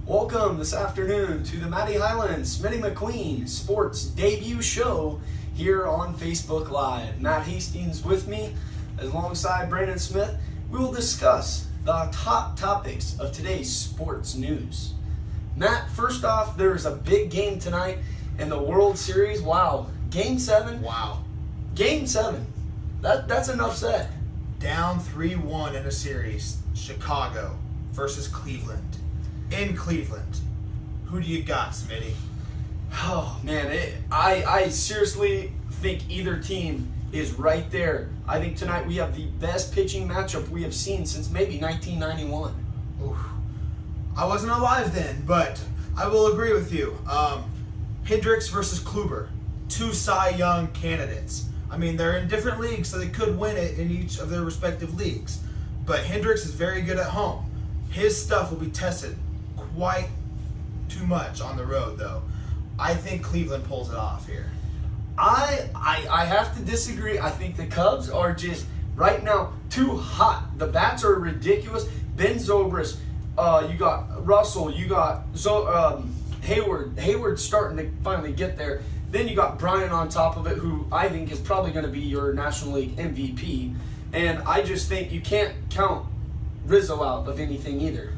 Welcome this afternoon to the Matty Highland Smitty McQueen sports debut show here on Facebook Live. Matt Hastings with me, alongside Brandon Smith. We will discuss the top topics of today's sports news. Matt, first off, there's a big game tonight in the World Series. Wow. Game 7. Wow. Game 7. That's enough said. Down 3-1 in a series. Chicago versus Cleveland. In Cleveland. Who do you got, Smitty? Oh, man. I seriously think either team is right there. I think tonight we have the best pitching matchup we have seen since maybe 1991. Oof. I wasn't alive then, but I will agree with you. Hendricks versus Kluber. Two Cy Young candidates. I mean, they're in different leagues, so they could win it in each of their respective leagues. But Hendricks is very good at home. His stuff will be tested quite too much on the road, though. I think Cleveland pulls it off here. I have to disagree. I think the Cubs are just, right now, too hot. The bats are ridiculous. Ben Zobrist, you got Russell, you got Hayward. Hayward's starting to finally get there. Then you got Bryant on top of it, who I think is probably going to be your National League MVP. And I just think you can't count Rizzo out of anything either.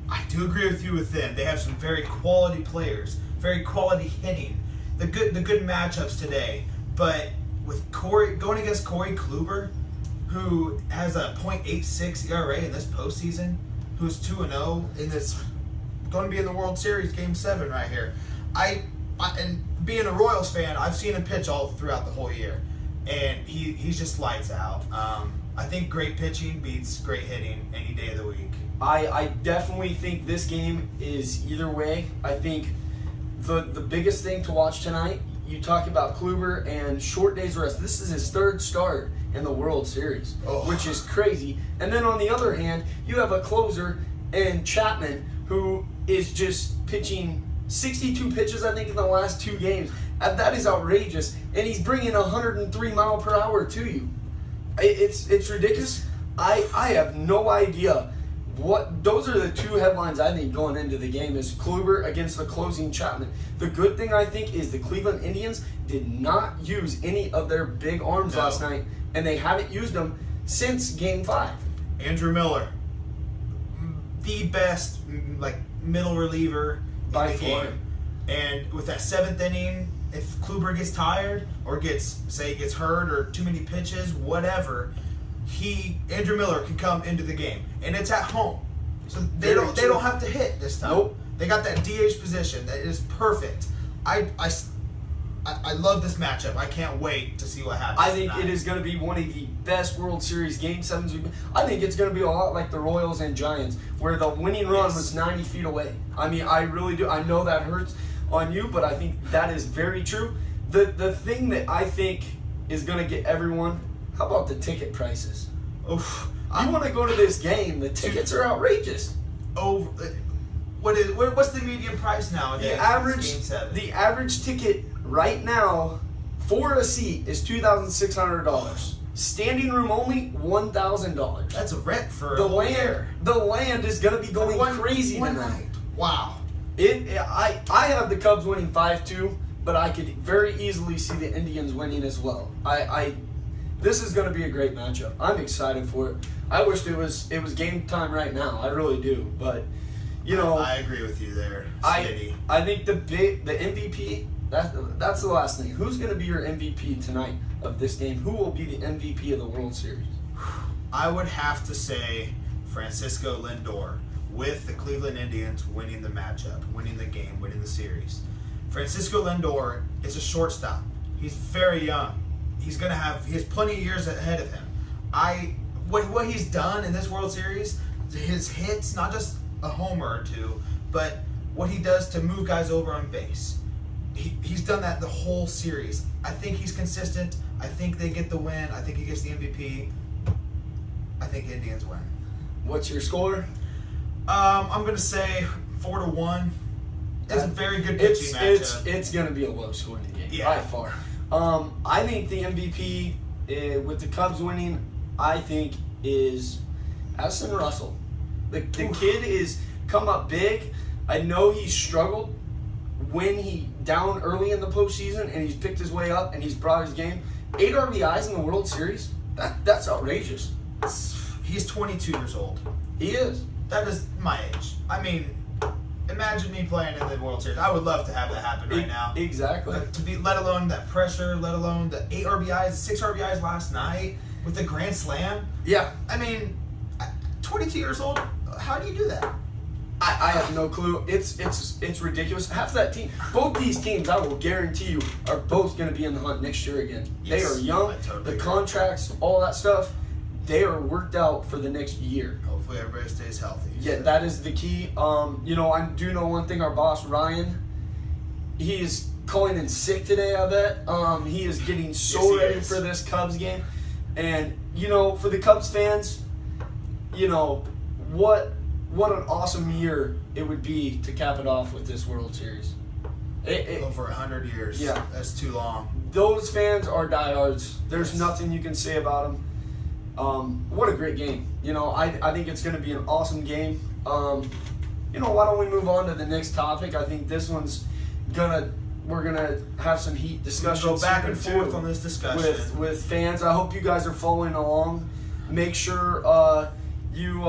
I do agree with you with them. They have some very quality players, very quality hitting. The good matchups today. But with going against Corey Kluber, who has a .86 ERA in this postseason, who's 2-0 in this, going to be in the World Series Game 7 right here. And being a Royals fan, I've seen him pitch all throughout the whole year, and he's just lights out. I think great pitching beats great hitting any day of the week. I definitely think this game is either way. I think the biggest thing to watch tonight, you talk about Kluber and short day's rest. This is his third start in the World Series, which is crazy. And then on the other hand, you have a closer in Chapman who is just pitching 62 pitches, I think, in the last 2 games. And that is outrageous. And he's bringing 103 mile per hour to you. It's ridiculous. I have no idea what. Those are the 2 headlines I think going into the game is Kluber against the closing Chapman. The good thing I think is the Cleveland Indians did not use any of their big arms last night, and they haven't used them since Game 5. Andrew Miller, the best middle reliever by in the far. game. And with that 7th inning, if Kluber gets tired or gets hurt or too many pitches, whatever, Andrew Miller can come into the game, and it's at home, so they don't have to hit this time. Nope. They got that DH position that is perfect. I love this matchup. I can't wait to see what happens. I think tonight. it is going to be one of the best World Series Game 7s. I think it's going to be a lot like the Royals and Giants, where the winning run was 90 feet away. I mean, I really do. I know that hurts on you, but I think that is very true. The thing that I think is going to get everyone, how about the ticket prices? Oof. You want to go to this game, the tickets are outrageous. What's the median price nowadays? The average ticket right now for a seat is $2,600. Standing room only, $1,000. That's a rent for the land. The land is going to be going crazy one tonight. night. Wow. I have the Cubs winning 5-2, but I could very easily see the Indians winning as well. This is going to be a great matchup. I'm excited for it. I wish it was game time right now. I really do, but I agree with you there, Smitty. I think the MVP. That's the last thing. Who's going to be your MVP tonight of this game? Who will be the MVP of the World Series? I would have to say Francisco Lindor, with the Cleveland Indians winning the matchup, winning the game, winning the series. Francisco Lindor is a shortstop. He's very young. He has plenty of years ahead of him. What he's done in this World Series, his hits, not just a homer or 2, but what he does to move guys over on base. He's done that the whole series. I think he's consistent. I think they get the win. I think he gets the MVP. I think Indians win. What's your score? I'm going to say 4-1. It's a very good pitching matchup. It's going to be a low-scoring game by far. I think the MVP with the Cubs winning, I think, is Addison Russell. The kid is come up big. I know he struggled when he down early in the postseason, and he's picked his way up and he's brought his game. 8 RBIs in the World Series. That's outrageous. He's 22 years old. He is. That is my age. I mean, imagine me playing in the World Series. I would love to have that happen right now. Exactly. Let alone that pressure, let alone the 8 RBIs, 6 RBIs last night with the grand slam. Yeah. I mean, 22 years old. How do you do that? I have no clue. It's ridiculous. Half that team, both these teams, I will guarantee you, are both going to be in the hunt next year again. Yes, they are young. I totally the agree. Contracts, all that stuff, they are worked out for the next year. Hopefully everybody stays healthy. Yeah, that is the key. I do know one thing. Our boss Ryan, he is calling in sick today. I bet. He is getting so ready for this Cubs game, and for the Cubs fans, what an awesome year it would be to cap it off with this World Series. Over 100 years. Yeah. That's too long. Those fans are diehards. There's nothing you can say about them. What a great game. I think it's going to be an awesome game. Why don't we move on to the next topic? I think this one's we're gonna have some heat discussion. Go back and forth on this discussion with fans. I hope you guys are following along. Make sure you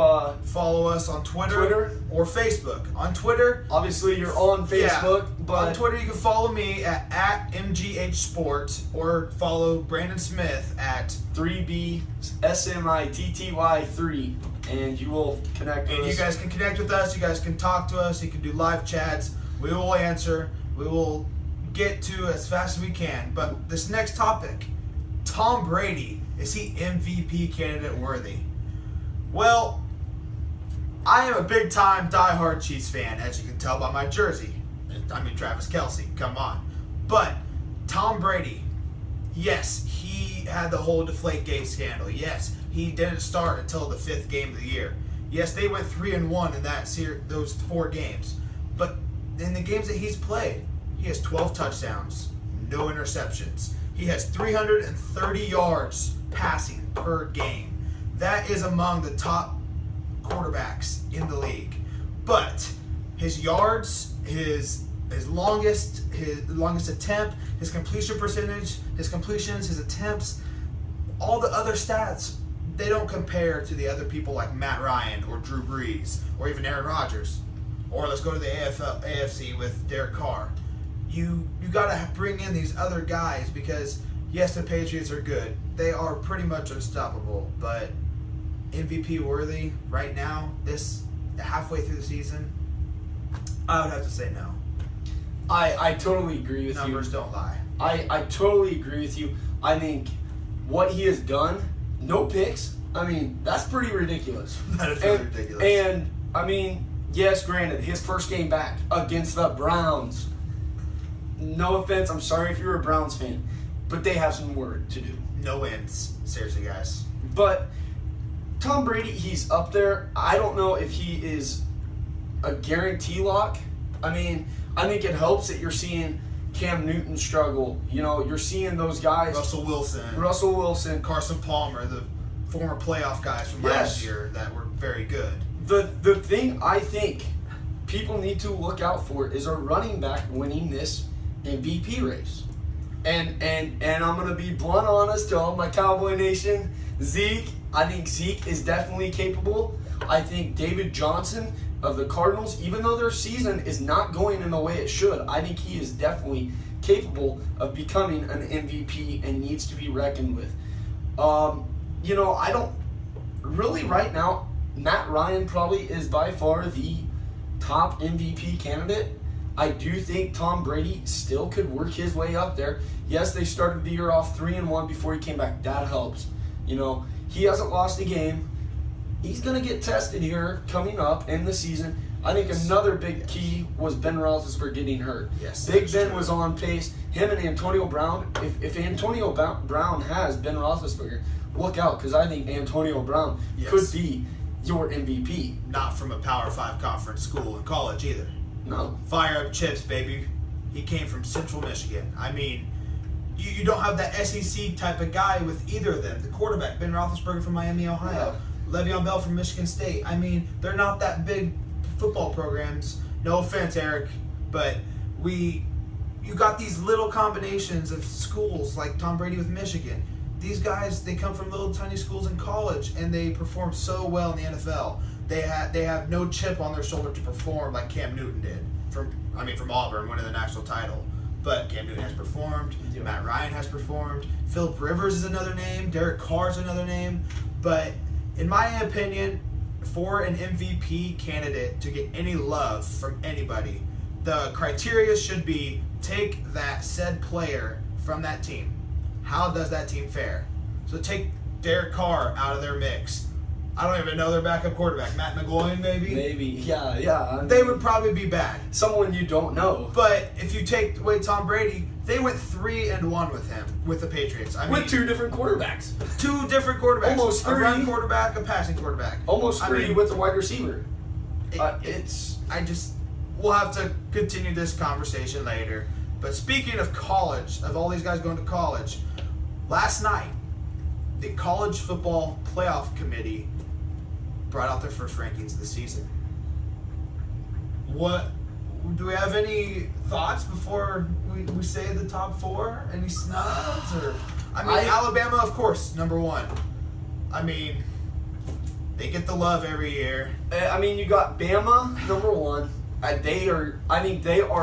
follow us on Twitter or Facebook. On Twitter, obviously you're on Facebook, but on Twitter you can follow me at MGH Sport or follow Brandon Smith at 3BSMITTY3, and you will connect with us. And you guys can connect with us. You guys can talk to us. You can do live chats. We will answer. We will get to as fast as we can. But this next topic, Tom Brady, is he MVP candidate worthy? Well, I am a big-time diehard Chiefs fan, as you can tell by my jersey. I mean, Travis Kelce, come on. But Tom Brady, yes, he had the whole Deflategate scandal. Yes, he didn't start until the 5th game of the year. Yes, they went 3-1 in those 4 games. But in the games that he's played, he has 12 touchdowns, no interceptions. He has 330 yards passing per game. That is among the top quarterbacks in the league. But his yards, his longest attempt, his completion percentage, his completions, his attempts, all the other stats, they don't compare to the other people like Matt Ryan or Drew Brees or even Aaron Rodgers. Or let's go to the AFC with Derek Carr. You got to bring in these other guys because, yes, the Patriots are good. They are pretty much unstoppable, but MVP worthy right now, this halfway through the season, I would have to say no. I totally agree with you. Numbers don't lie. I totally agree with you. I think what he has done, no picks, I mean, that's pretty ridiculous. That is really ridiculous. And, I mean, yes, granted, his first game back against the Browns. No offense, I'm sorry if you're a Browns fan, but they have some work to do. No wins. Seriously, guys. But Tom Brady, he's up there. I don't know if he is a guarantee lock. I mean, I think it helps that you're seeing Cam Newton struggle. You're seeing those guys. Russell Wilson. Carson Palmer, the former playoff guys from last year that were very good. The thing I think people need to look out for is a running back winning this MVP race. And I'm going to be blunt honest to all my Cowboy Nation. Zeke, I think Zeke is definitely capable. I think David Johnson of the Cardinals, even though their season is not going in the way it should, I think he is definitely capable of becoming an MVP and needs to be reckoned with. I don't really right now, Matt Ryan probably is by far the top MVP candidate. I do think Tom Brady still could work his way up there. Yes, they started the year off 3-1 before he came back. That helps. He hasn't lost a game. He's going to get tested here coming up in the season. I think another big key was Ben Roethlisberger getting hurt. Yes, Big Ben was on pace. Him and Antonio Brown. If Antonio Brown has Ben Roethlisberger, look out, because I think Antonio Brown could be your MVP. Not from a Power 5 conference school in college either. No. Fire up chips, baby. He came from Central Michigan. I mean, you don't have that SEC type of guy with either of them. The quarterback, Ben Roethlisberger from Miami, Ohio. Le'Veon Bell from Michigan State. I mean, they're not that big football programs. No offense, Eric, but you got these little combinations of schools like Tom Brady with Michigan. These guys, they come from little tiny schools in college, and they perform so well in the NFL. They have no chip on their shoulder to perform like Cam Newton did from Auburn, winning the national title. But Cam Newton has performed. Yeah. Matt Ryan has performed. Philip Rivers is another name. Derek Carr is another name. But in my opinion, for an MVP candidate to get any love from anybody, the criteria should be take that said player from that team. How does that team fare? So take Derek Carr out of their mix. I don't even know their backup quarterback. Matt McGloin, maybe? Maybe, yeah. They would probably be bad. Someone you don't know. But if you take away Tom Brady, they went 3-1 with him, with the Patriots. With two different quarterbacks. Two different quarterbacks. Almost A three. run quarterback, a passing quarterback. Almost three with the wide receiver. We'll have to continue this conversation later. But speaking of college, of all these guys going to college, last night, the College Football Playoff Committee brought out their first rankings of the season. Do we have any thoughts before we say the top four? Any snubs? Alabama, of course, number one. They get the love every year. You got Bama, number one. They are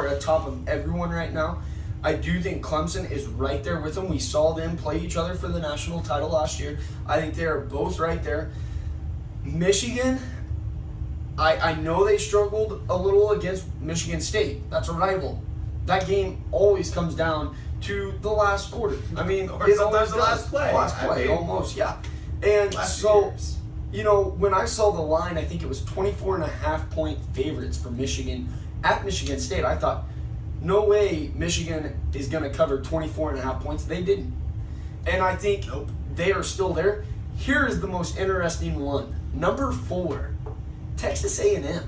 atop of everyone right now. I do think Clemson is right there with them. We saw them play each other for the national title last year. I think they are both right there. Michigan, I know they struggled a little against Michigan State. That's a rival. That game always comes down to the last quarter. Or sometimes the last play. Almost, yeah. And so, when I saw the line, I think it was 24.5-point favorites for Michigan at Michigan State. I thought, no way Michigan is going to cover 24.5 points. They didn't. And I think they are still there. Here is the most interesting one. Number 4, Texas A&M.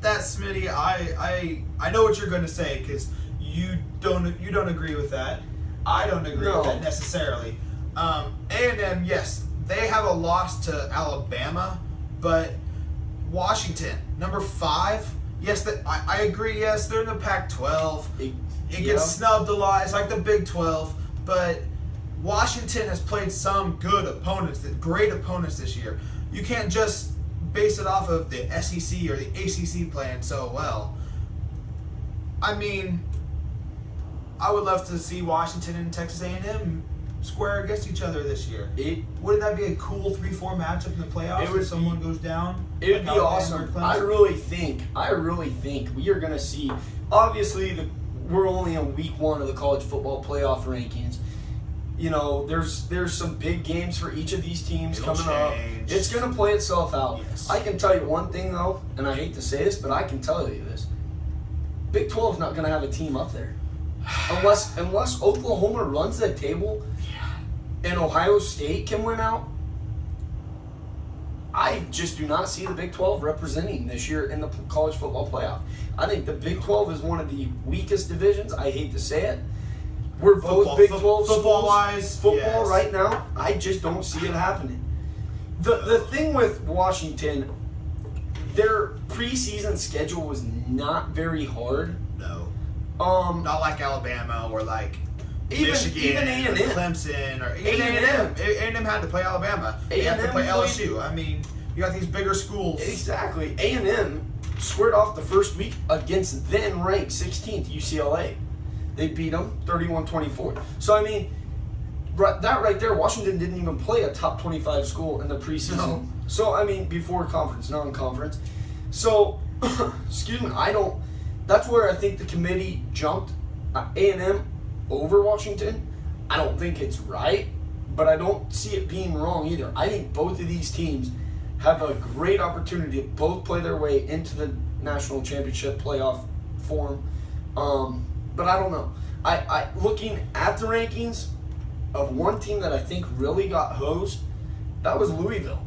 That's Smitty. I know what you're going to say because you don't agree with that. I don't agree with that necessarily. A&M, yes, they have a loss to Alabama, but Washington, number 5. Yes, I agree. Yes, they're in the Pac-12. It gets snubbed a lot. It's like the Big 12, but Washington has played some good opponents, great opponents this year. You can't just base it off of the SEC or the ACC playing so well. I would love to see Washington and Texas A&M square against each other this year. Wouldn't that be a cool 3-4 matchup in the playoffs if someone goes down? It would be awesome. I really think we are going to see, obviously, we're only in week 1 of the college football playoff rankings. There's some big games for each of these teams coming up. It's going to play itself out. Yes. I can tell you one thing, though, and I hate to say this, but I can tell you this. Big 12 is not going to have a team up there. Unless Oklahoma runs the table and Ohio State can win out, I just do not see the Big 12 representing this year in the college football playoff. I think the Big 12 is one of the weakest divisions. I hate to say it. We're both Big 12 football-wise. Football right now, I just don't see it happening. The thing with Washington, their preseason schedule was not very hard. No. Not like Alabama or like Michigan, even A&M. or Clemson, or even A&M. A&M had to play Alabama. They had to play LSU. You got these bigger schools. Exactly. A&M squared off the first week against then-ranked 16th UCLA. They beat them 31-24. So, that right there, Washington didn't even play a top 25 school in the preseason. No. So, before conference, non-conference. So, excuse me, that's where I think the committee jumped A&M over Washington. I don't think it's right, but I don't see it being wrong either. I think both of these teams have a great opportunity to both play their way into the national championship playoff form. But I don't know. I looking at the rankings of one team that I think really got hosed, that was Louisville.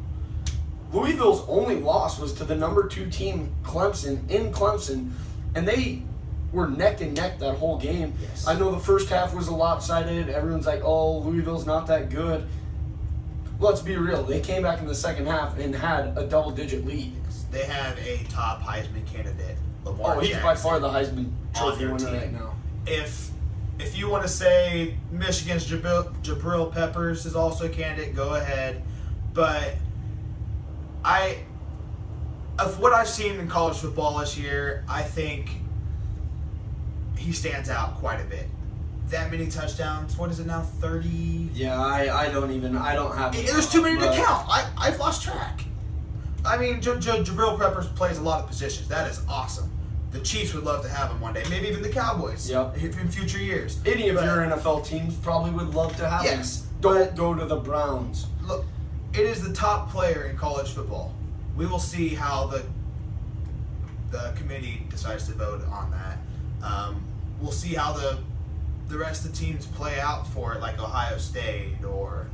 Louisville's only loss was to the number 2 team, Clemson, in Clemson, and they were neck and neck that whole game. Yes. I know the first half was a lopsided. Everyone's like, oh, Louisville's not that good. Let's be real. They came back in the second half and had a double-digit lead. They have a top Heisman candidate, Lamar He's Jackson. by far the Heisman Trophy their winner team. right now. If you want to say Michigan's Jabril Peppers is also a candidate, go ahead. But of what I've seen in college football this year, I think he stands out quite a bit. That many touchdowns. What is it now? 30? Yeah, I don't have. There's too many to count. I've lost track. I mean, Jabril Peppers plays a lot of positions. That is awesome. The Chiefs would love to have him one day. Maybe even the Cowboys. Yep. In future years. Any of your NFL teams probably would love to have him. Don't go to the Browns. Look, it is the top player in college football. We will see how the committee decides to vote on that. We'll see how the rest of the teams play out for it, like Ohio State or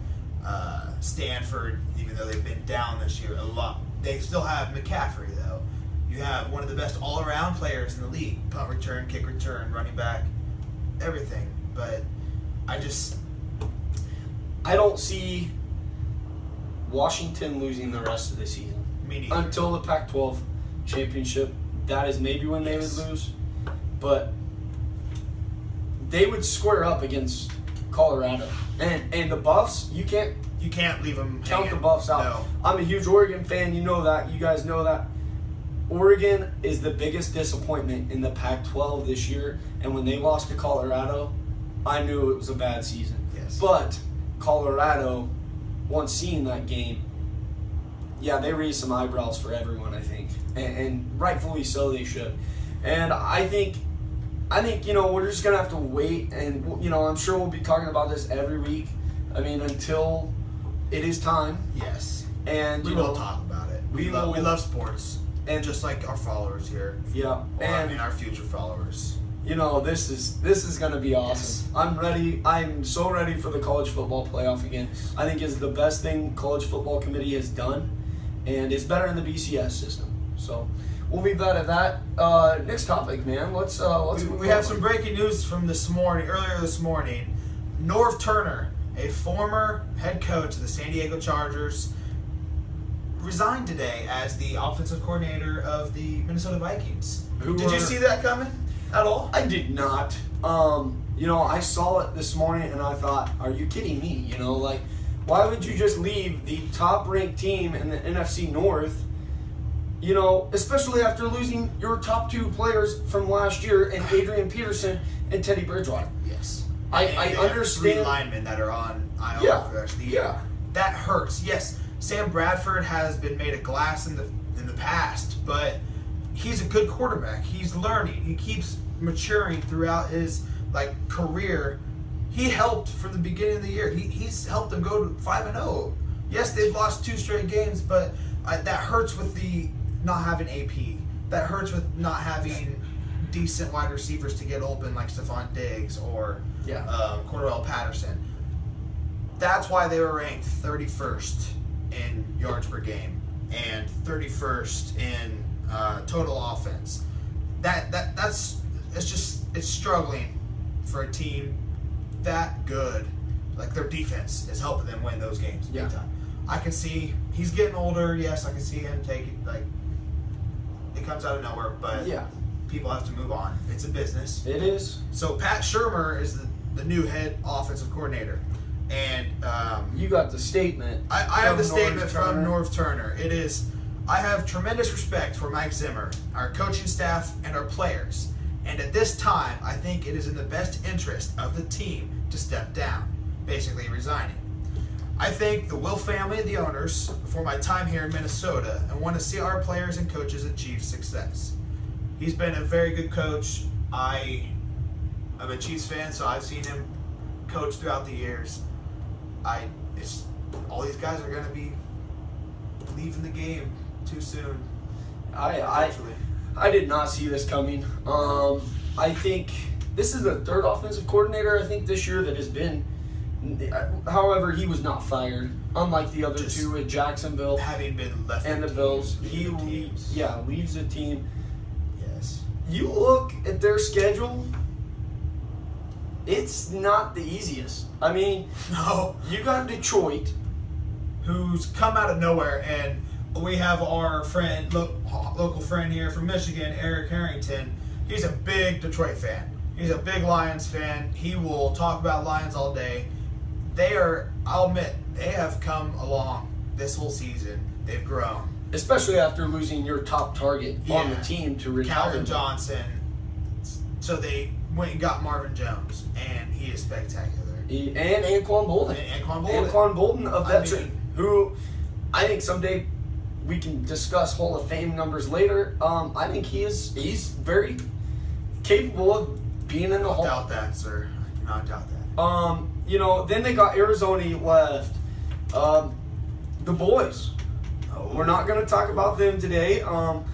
Stanford, even though they've been down this year a lot. They still have McCaffrey, though. You have one of the best all-around players in the league. Punt return, kick return, running back, everything. But I don't see Washington losing the rest of the season. Me neither. Until the Pac-12 championship. That is maybe when they would lose. But they would square up against Colorado. And the Buffs, you can't leave them count hanging. the Buffs out. No. I'm a huge Oregon fan. You know that. You guys know that. Oregon is the biggest disappointment in the Pac-12 this year. And when they lost to Colorado, I knew it was a bad season. Yes. But Colorado, once seeing that game, they raised some eyebrows for everyone, I think. And rightfully so, they should. And I think we're just going to have to wait. And, I'm sure we'll be talking about this every week. I mean, until it is time. Yes. And, we will talk about it. We love sports. And just like our followers here. Yeah. And our future followers. This is going to be awesome. Yes. I'm ready. I'm so ready for the college football playoff again. I think it's the best thing college football committee has done. And it's better in the BCS system. So we'll leave that at that. Next topic, man. Let's we have some breaking news from earlier this morning. Norv Turner, a former head coach of the San Diego Chargers, resigned today as the offensive coordinator of the Minnesota Vikings. Did you see that coming at all? I did not. I saw it this morning and I thought, are you kidding me? Why would you just leave the top-ranked team in the NFC North, especially after losing your top two players from last year and Adrian Peterson and Teddy Bridgewater? Yes. I understand. 3 linemen that are on IR for the rest of the year. Yeah. That hurts. Yes, Sam Bradford has been made of glass in the past, but he's a good quarterback. He's learning. He keeps maturing throughout his career. He helped from the beginning of the year. He's helped them go to 5-0. Yes, they've lost 2 straight games, but that hurts with the not having AP. That hurts with not having decent wide receivers to get open like Stephon Diggs or Cordarrelle Patterson. That's why they were ranked 31st in yards per game and 31st in total offense. It's struggling for a team that good. Their defense is helping them win those games big time. I can see he's getting older. Yes, I can see him taking it comes out of nowhere, but people have to move on. It's a business. It is. So Pat Shurmur is the new head offensive coordinator. And you got the statement. I have the statement from Norv Turner. It is, I have tremendous respect for Mike Zimmer, our coaching staff, and our players. And at this time, I think it is in the best interest of the team to step down, basically resigning. I thank the Will family, the owners, for my time here in Minnesota and want to see our players and coaches achieve success. He's been a very good coach. I'm a Chiefs fan, so I've seen him coach throughout the years. All these guys are going to be leaving the game too soon. I did not see this coming. I think this is the third offensive coordinator, I think, this year that has been. However, he was not fired, unlike the other two at Jacksonville. Having been left and the Bills. He leaves the team. Yes. You look at their schedule, it's not the easiest. No. You got Detroit, who's come out of nowhere, and we have our friend, local friend here from Michigan, Eric Harrington. He's a big Detroit fan. He's a big Lions fan. He will talk about Lions all day. I'll admit, they have come along this whole season. They've grown. Especially after losing your top target on the team to retire. Calvin Johnson. So they went and got Marvin Jones, and he is spectacular. And Anquan Bolden. Anquan Bolden, a veteran who I think someday we can discuss Hall of Fame numbers later. I think he's very capable of being in the Hall. I doubt that, sir. I cannot doubt that. Then they got Arizona left. The boys. We're not going to talk about them today. And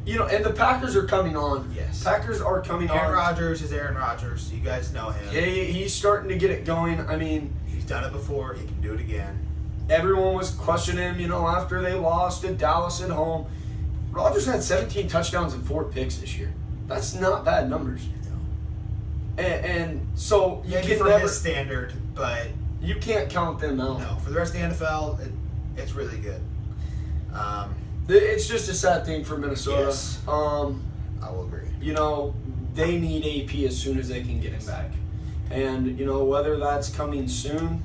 the Packers are coming on. Yes. Packers are coming on. Aaron Rodgers is Aaron Rodgers. You guys know him. Yeah, he's starting to get it going. I mean, he's done it before. He can do it again. Everyone was questioning him, after they lost to Dallas at home. Rodgers had 17 touchdowns and 4 picks this year. That's not bad numbers. And so you maybe can for his standard, but you can't count them out. No, for the rest of the NFL, it's really good. It's just a sad thing for Minnesota. Yes. I will agree. They need AP as soon as they can get him back. And, whether that's coming soon,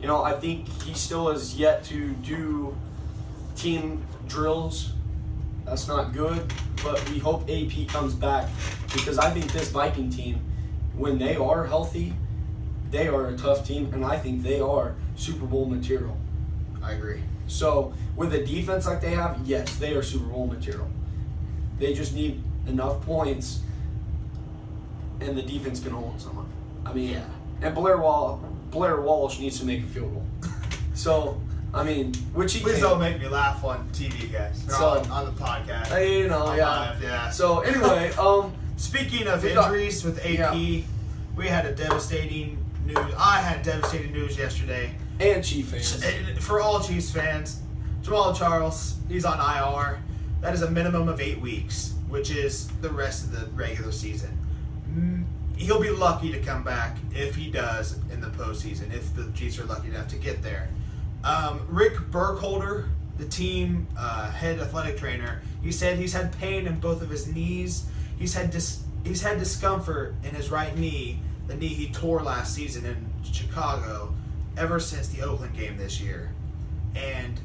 I think he still has yet to do team drills. That's not good, but we hope AP comes back because I think this Viking team, when they are healthy, they are a tough team, and I think they are Super Bowl material. I agree. So, with a defense like they have, yes, they are Super Bowl material. They just need enough points, and the defense can hold someone. And Blair Walsh needs to make a field goal. So, which he Please can. don't make me laugh on TV, guys. On the podcast. Yeah. Yeah. So, anyway, speaking of injuries with AP, we had a devastating news. I had devastating news yesterday. And Chiefs fans. For all Chiefs fans, Jamaal Charles, he's on IR. That is a minimum of 8 weeks, which is the rest of the regular season. He'll be lucky to come back if he does in the postseason, if the Chiefs are lucky enough to get there. Rick Burkholder, the team head athletic trainer, he said he's had pain in both of his knees. He's had discomfort in his right knee, the knee he tore last season in Chicago, ever since the Oakland game this year. And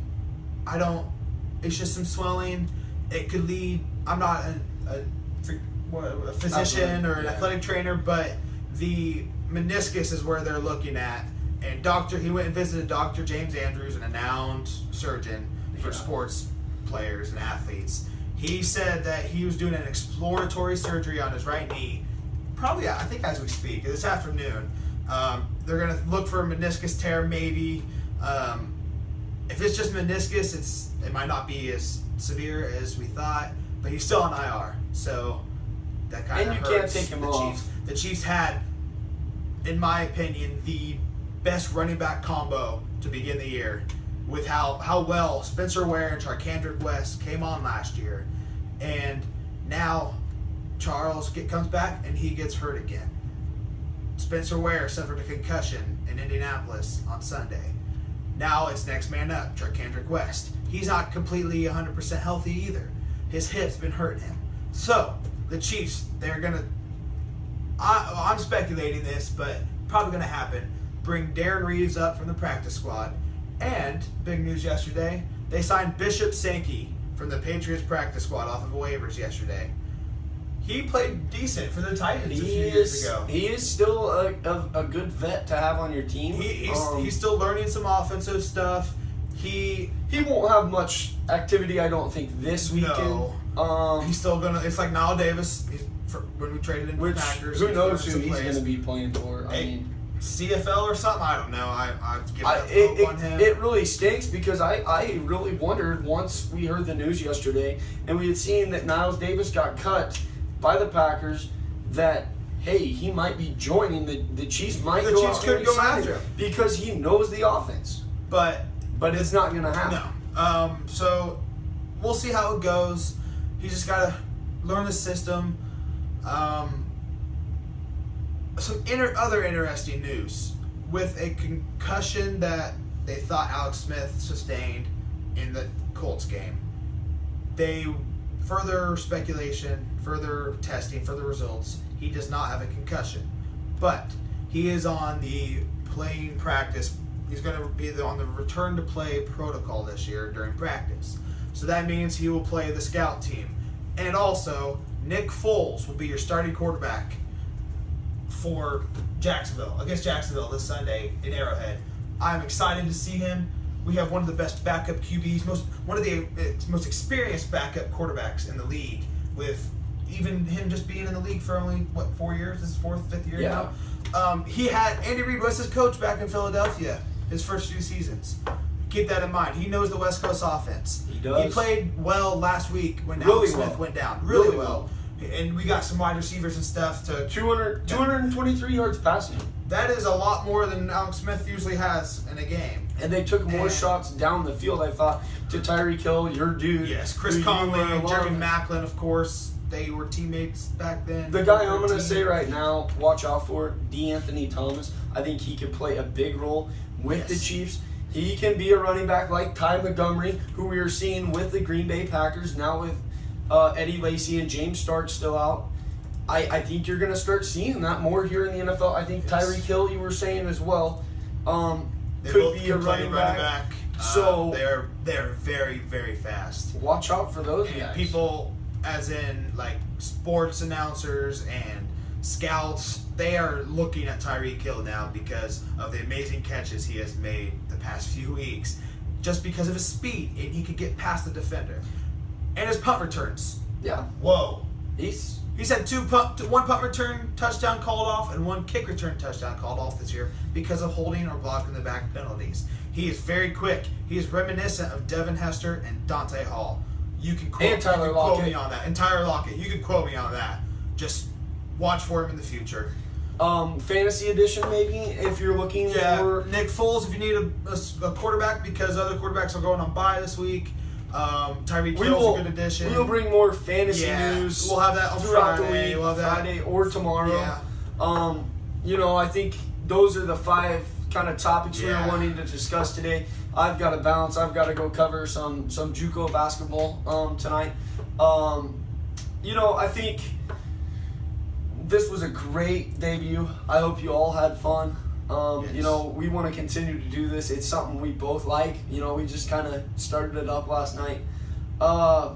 it's just some swelling. It could lead, I'm not a physician or an athletic trainer, but the meniscus is where they're looking at. And he went and visited Dr. James Andrews, an renowned surgeon for sports players and athletes. He said that he was doing an exploratory surgery on his right knee, probably, I think as we speak, this afternoon. They're going to look for a meniscus tear, maybe. If it's just meniscus, it might not be as severe as we thought, but he's still on IR. So that kind of hurts. And you can't take him off. The Chiefs had, in my opinion, the best running back combo to begin the year with how well Spencer Ware and Charkandrick West came on last year. And now Charles comes back and he gets hurt again. Spencer Ware suffered a concussion in Indianapolis on Sunday. Now it's next man up, Charkandrick West. He's not completely 100% healthy either. His hip's been hurting him. So, the Chiefs, they're going to, I'm speculating this, but probably going to happen, bring Darren Reeves up from the practice squad. And, big news yesterday, they signed Bishop Sankey from the Patriots practice squad off of waivers yesterday. He played decent for the Titans a few years ago. He is still a good vet to have on your team. He's still learning some offensive stuff. He won't have much activity, I don't think, this weekend. No. He's still gonna. It's like Niall Davis when we traded him to the Packers. Who knows who he's going to be playing for? CFL or something. I don't know. I've given up hope on him. It really stinks because I really wondered once we heard the news yesterday and we had seen that Niles Davis got cut by the Packers that, hey, he might be joining the Chiefs. The Chiefs could go after him because he knows the offense. But it's not going to happen. No. So we'll see how it goes. He's just got to learn the system. Some other interesting news. With a concussion that they thought Alex Smith sustained in the Colts game. They further speculation, further testing, further results. He does not have a concussion, but he is on the playing practice. He's going to be on the return to play protocol this year during practice. So that means he will play the scout team. And also, Nick Foles will be your starting quarterback for Jacksonville, against Jacksonville this Sunday in Arrowhead. I'm excited to see him. We have one of the best backup QBs, one of the most experienced backup quarterbacks in the league, with even him just being in the league for only, 4 years? This is fifth year now? He had Andy Reid was his coach back in Philadelphia his first few seasons. Keep that in mind. He knows the West Coast offense. He does. He played well last week when Really Smith well. went down. Really well. And we got some wide receivers and stuff to 223 yards passing. That is a lot more than Alex Smith usually has in a game. And they took more shots down the field, I thought, to Tyreek Hill, your dude. Yes, Chris Conley, Jeremy Maclin, of course. They were teammates back then. The guy I'm going to say right now, watch out for, D'Anthony Thomas. I think he could play a big role with the Chiefs. He can be a running back like Ty Montgomery, who we are seeing with the Green Bay Packers, now with Eddie Lacy and James Stark still out. I think you're going to start seeing that more here in the NFL. I think Tyreek Hill, you were saying as well, could be a running back. So they're very, very fast. Watch out for those guys. People, as in like sports announcers and scouts, they are looking at Tyreek Hill now because of the amazing catches he has made the past few weeks, just because of his speed and he could get past the defender and his punt returns. Yeah. Whoa. He's had one punt return touchdown called off and one kick return touchdown called off this year because of holding or blocking the back penalties. He is very quick. He is reminiscent of Devin Hester and Dante Hall. You can quote me on that. And Tyler Lockett. You can quote me on that. Just watch for him in the future. Fantasy edition, maybe, if you're looking for Nick Foles, if you need a quarterback because other quarterbacks are going on bye this week. Tyreek Hill's a good addition. We'll bring more fantasy news. We'll have that on throughout Friday. the week, Friday or tomorrow. Yeah. I think those are the 5 kind of topics we were wanting to discuss today. I've got to bounce. I've got to go cover some JUCO basketball tonight. I think this was a great debut. I hope you all had fun. We want to continue to do this. It's something we both like. We just kind of started it up last night. I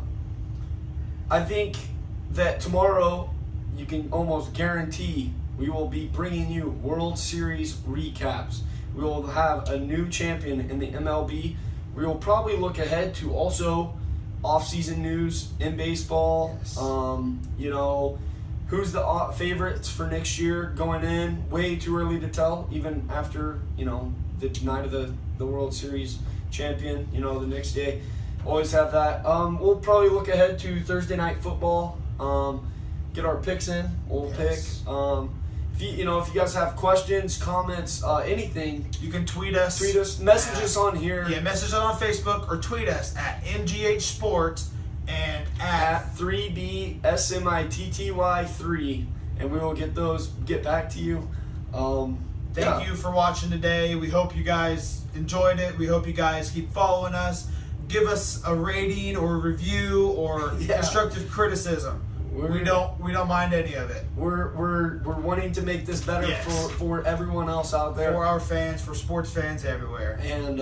think that tomorrow you can almost guarantee we will be bringing you World Series recaps. We will have a new champion in the MLB. We will probably look ahead to also off-season news in baseball. Yes. Who's the favorites for next year going in? Way too early to tell, even after, the night of the World Series champion, the next day. Always have that. We'll probably look ahead to Thursday night football, get our picks in. We'll pick. If you guys have questions, comments, anything, you can tweet us. Message us on here. Yeah, message us on Facebook or tweet us at MGH Sports and at 3BSMITTY3, and we will get back to you. Thank you for watching today. We hope you guys enjoyed it. We hope you guys keep following us. Give us a rating or a review or constructive criticism. We don't mind any of it. We're wanting to make this better for everyone else out there. For our fans, for sports fans everywhere. And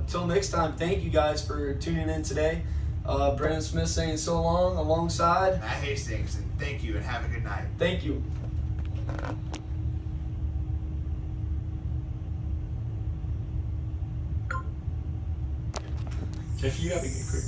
till next time, thank you guys for tuning in today. Brandon Smith saying so long alongside Matt Hastings, and thank you and have a good night. Thank you. If you have a good quick.